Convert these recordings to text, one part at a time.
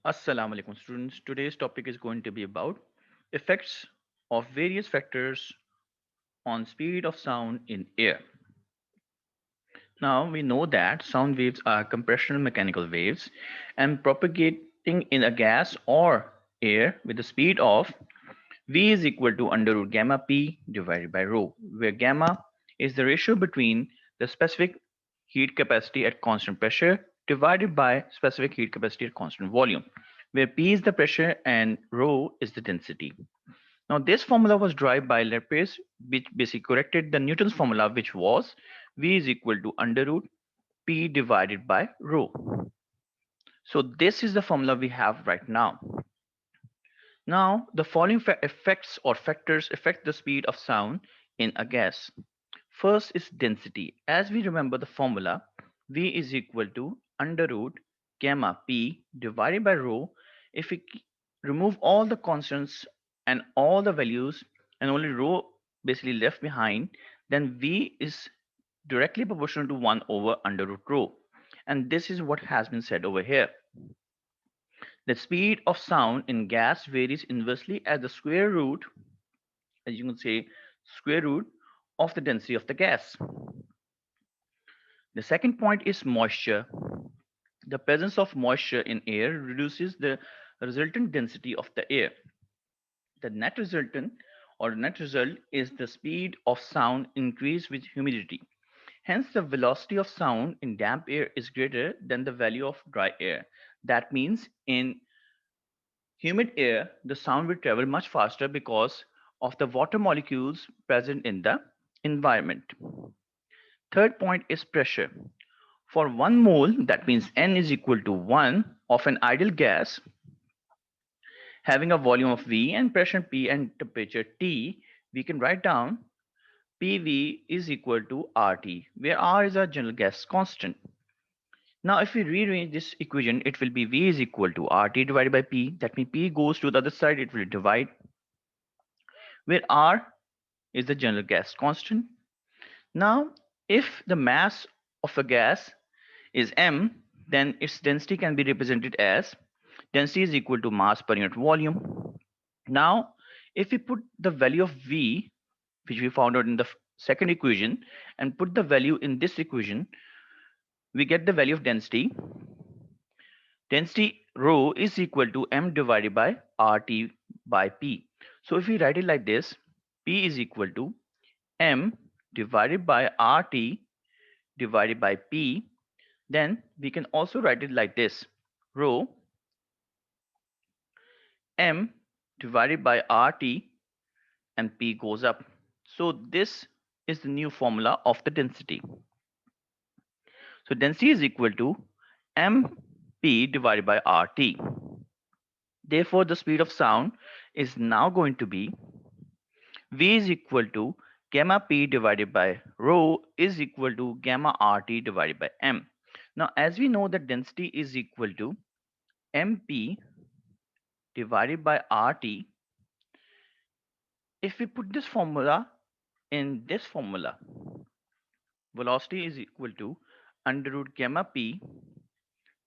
Assalamu alaikum students. Today's topic is going to be about effects of various factors on speed of sound in air. Now we know that sound waves are compressional mechanical waves and propagating in a gas or air with the speed of V is equal to under root gamma P divided by rho, where gamma is the ratio between the specific heat capacity at constant pressure divided by specific heat capacity at constant volume, where P is the pressure and rho is the density. Now this formula was derived by Laplace, which basically corrected the Newton's formula, which was V is equal to under root P divided by rho. So this is the formula we have right now. Now, the following effects or factors affect the speed of sound in a gas. First is density. As we remember the formula, V is equal to under root gamma P divided by rho. If we remove all the constants and all the values and only rho basically left behind, then V is directly proportional to 1 over under root rho. And this is what has been said over here. The speed of sound in gas varies inversely as the square root, as you can say, square root of the density of the gas. The second point is moisture. The presence of moisture in air reduces the resultant density of the air. The net resultant or net result is the speed of sound increased with humidity. Hence, the velocity of sound in damp air is greater than the value of dry air. That means in humid air, the sound will travel much faster because of the water molecules present in the environment. Third point is pressure. For 1 mole, that means N is equal to 1 of an ideal gas having a volume of V and pressure P and temperature T, we can write down PV is equal to RT, where R is our general gas constant. Now, if we rearrange this equation, it will be V is equal to RT divided by P. That means P goes to the other side, it will divide, where R is the general gas constant. Now, if the mass of a gas is m, then its density can be represented as density is equal to mass per unit volume. Now, if we put the value of V, which we found out in the second equation, and put the value in this equation, we get the value of density. Density rho is equal to m divided by RT by P. So if we write it like this, P is equal to m divided by RT divided by P, then we can also write it like this, rho m divided by RT and P goes up. So this is the new formula of the density. So density is equal to MP divided by RT. Therefore, the speed of sound is now going to be V is equal to gamma P divided by rho is equal to gamma RT divided by M. Now, as we know that density is equal to MP divided by RT, if we put this formula in this formula, velocity is equal to under root gamma P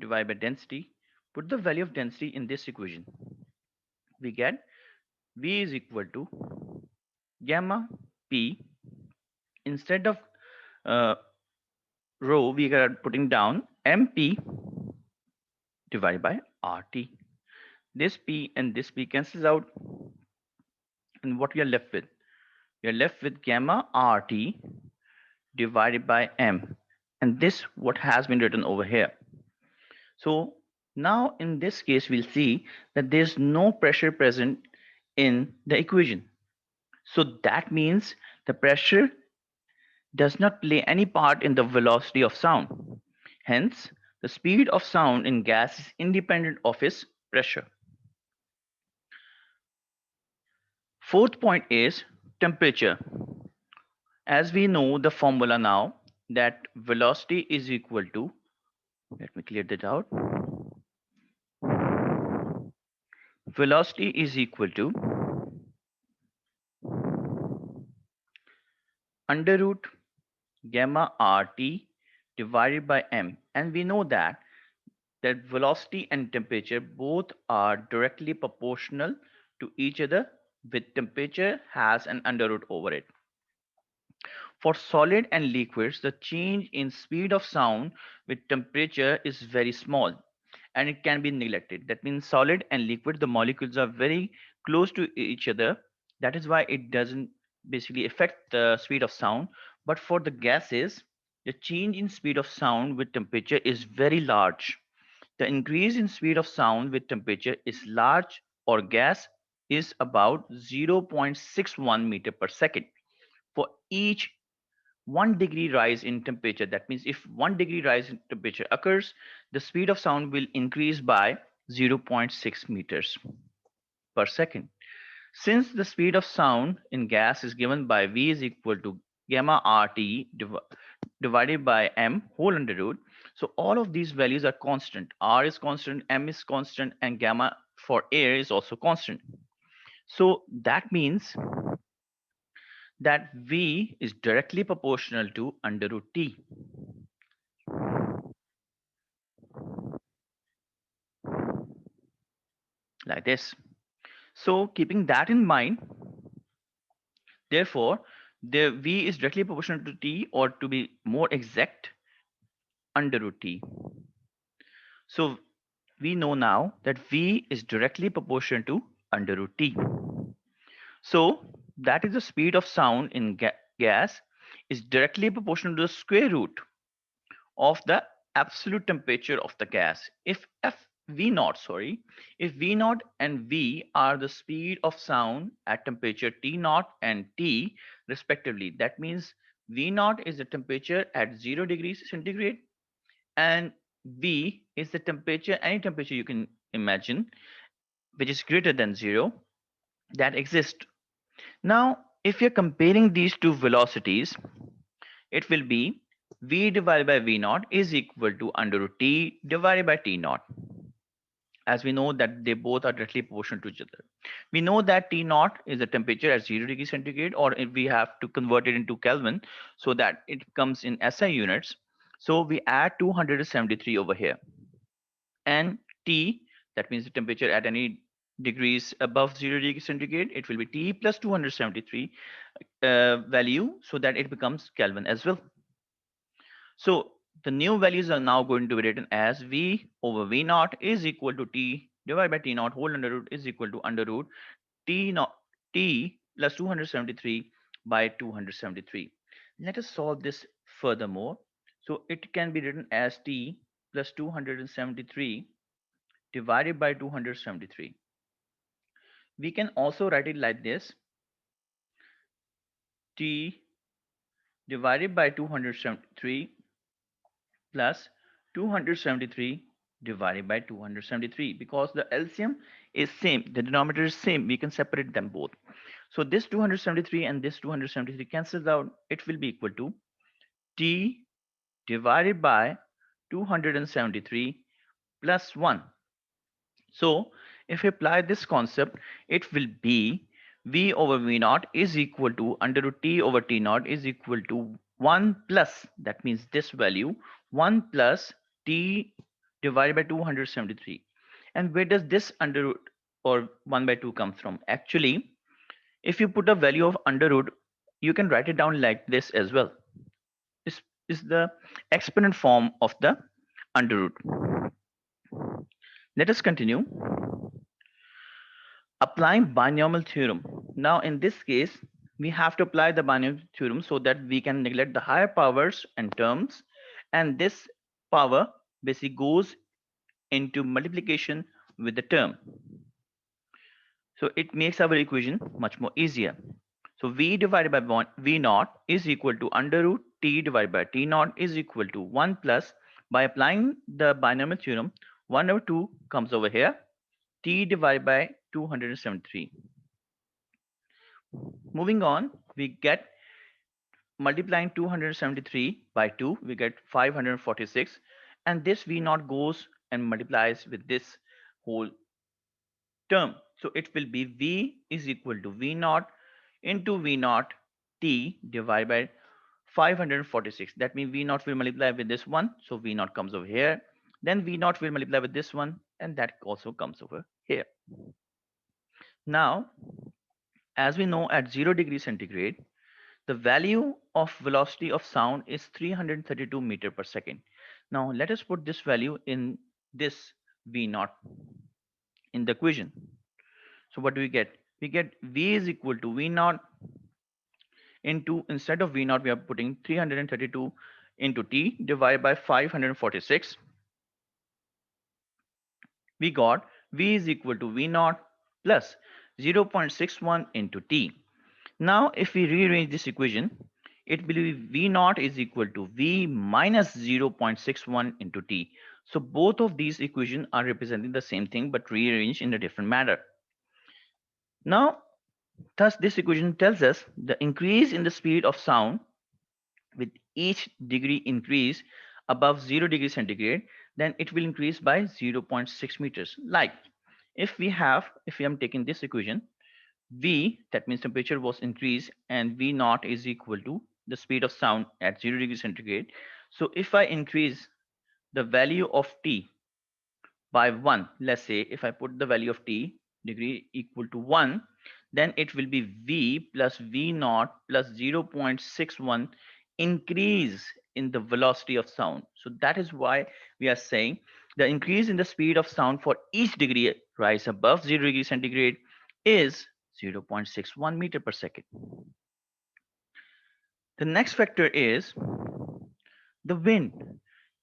divided by density. Put the value of density in this equation. We get V is equal to gamma P. Instead of uh, rho, we are putting down MP divided by RT. This P and this P cancels out. And what we are left with? We are left with gamma RT divided by M. And this what has been written over here. So now in this case, we'll see that there's no pressure present in the equation. So that means the pressure does not play any part in the velocity of sound. Hence, the speed of sound in gas is independent of its pressure. Fourth point is temperature. As we know the formula now that velocity is equal to, let me clear that out. Velocity is equal to under root gamma RT divided by M. And we know that that velocity and temperature both are directly proportional to each other, with temperature has an under root over it. For solid and liquids, the change in speed of sound with temperature is very small and it can be neglected. That means solid and liquid, the molecules are very close to each other. That is why it doesn't basically affect the speed of sound. But for the gases, the change in speed of sound with temperature is very large. The increase in speed of sound with temperature is large, or gas is about 0.61 meter per second for each 1 degree rise in temperature. That means if 1 degree rise in temperature occurs, the speed of sound will increase by 0.6 meters per second. Since the speed of sound in gas is given by V is equal to gamma RT divided by M whole under root, so all of these values are constant. R is constant, M is constant, and gamma for air is also constant. So that means that V is directly proportional to under root T, like this. So keeping that in mind, therefore, the V is directly proportional to T, or to be more exact, under root T. So we know now that V is directly proportional to under root T. So that is the speed of sound in gas is directly proportional to the square root of the absolute temperature of the gas. If V naught, sorry, if V naught and V are the speed of sound at temperature T naught and T respectively, that means V naught is the temperature at 0 degrees centigrade and V is the temperature, any temperature you can imagine, which is greater than 0, that exists. Now, if you're comparing these two velocities, it will be V divided by V naught is equal to under root T divided by T naught. As we know that they both are directly proportional to each other. We know that T naught is the temperature at 0 degrees centigrade, or if we have to convert it into Kelvin so that it comes in SI units. So we add 273 over here. And T, that means the temperature at any degrees above 0 degrees centigrade, it will be T plus 273 value, so that it becomes Kelvin as well. So the new values are now going to be written as V over V naught is equal to T divided by T naught whole under root is equal to under root T naught T plus 273 by 273. Let us solve this furthermore. So it can be written as T plus 273 divided by 273. We can also write it like this: T divided by 273 plus 273 divided by 273, because the LCM is same, the denominator is same, we can separate them both. So this 273 and this 273 cancels out. It will be equal to T divided by 273 plus 1. So if we apply this concept, it will be V over V naught is equal to under root T over T naught is equal to 1 plus, that means this value, 1 plus T divided by 273. And where does this under root or 1 by 2 come from? Actually, if you put a value of under root, you can write it down like this as well. This is the exponent form of the under root. Let us continue. Applying binomial theorem. Now in this case, we have to apply the binomial theorem so that we can neglect the higher powers and terms, and this power basically goes into multiplication with the term. So it makes our equation much more easier. So V divided by V naught is equal to under root T divided by T naught is equal to 1 plus, by applying the binomial theorem, 1 over 2 comes over here, T divided by 273. Moving on, we get, multiplying 273 by 2, we get 546, and this V naught goes and multiplies with this whole term. So it will be V is equal to V naught into V naught T divided by 546. That means V naught will multiply with this one, so V naught comes over here. Then V naught will multiply with this one, and that also comes over here. Now, as we know, at 0 degrees centigrade, the value of velocity of sound is 332 meter per second. Now, let us put this value in this V naught in the equation. So, what do we get? We get V is equal to V naught into, instead of V naught, we are putting 332 into T divided by 546. We got V is equal to V naught plus 0.61 into T. Now, if we rearrange this equation, it will be V naught is equal to V minus 0.61 into T. So both of these equations are representing the same thing but rearranged in a different manner. Now, thus this equation tells us the increase in the speed of sound with each degree increase above 0 degree centigrade, then it will increase by 0.6 meters. Like if we am taking this equation, V, that means temperature was increased, and V naught is equal to the speed of sound at 0 degree centigrade. So if I increase the value of T by 1, let's say if I put the value of T degree equal to 1, then it will be V plus V naught plus 0.61 increase in the velocity of sound. So that is why we are saying the increase in the speed of sound for each degree rise above 0 degree centigrade is 0.61 meter per second. The next factor is the wind.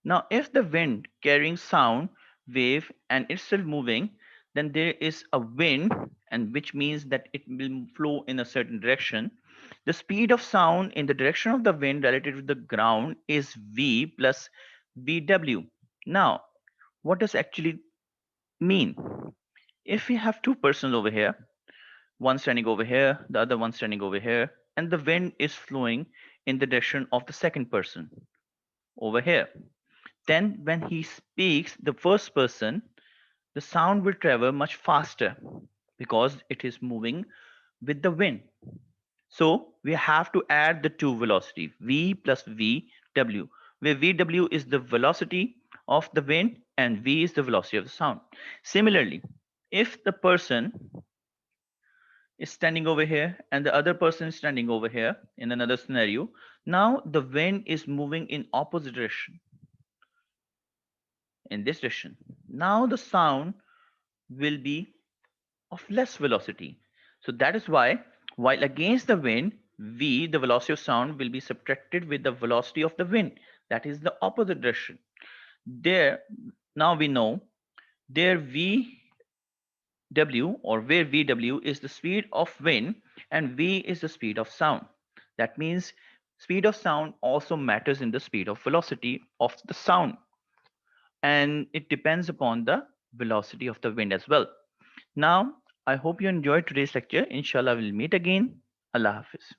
Now, if the wind carrying sound wave and it's still moving, then there is a wind, and which means that it will flow in a certain direction. The speed of sound in the direction of the wind relative to the ground is V plus VW. Now, what does actually mean? If we have two persons over here, one standing over here, the other one standing over here, and the wind is flowing in the direction of the second person over here. Then when he speaks, the first person, the sound will travel much faster because it is moving with the wind. So we have to add the two velocity, V plus VW, where VW is the velocity of the wind and V is the velocity of the sound. Similarly, if the person is standing over here and the other person is standing over here in another scenario, now the wind is moving in opposite direction, in this direction. Now the sound will be of less velocity. So that is why, while against the wind, V, the velocity of sound, will be subtracted with the velocity of the wind. That is the opposite direction. There, now we know, there VW, or where VW is the speed of wind and V is the speed of sound. That means speed of sound also matters in the speed of velocity of the sound, and it depends upon the velocity of the wind as well. Now, I hope you enjoyed today's lecture. Inshallah, we'll meet again. Allah Hafiz.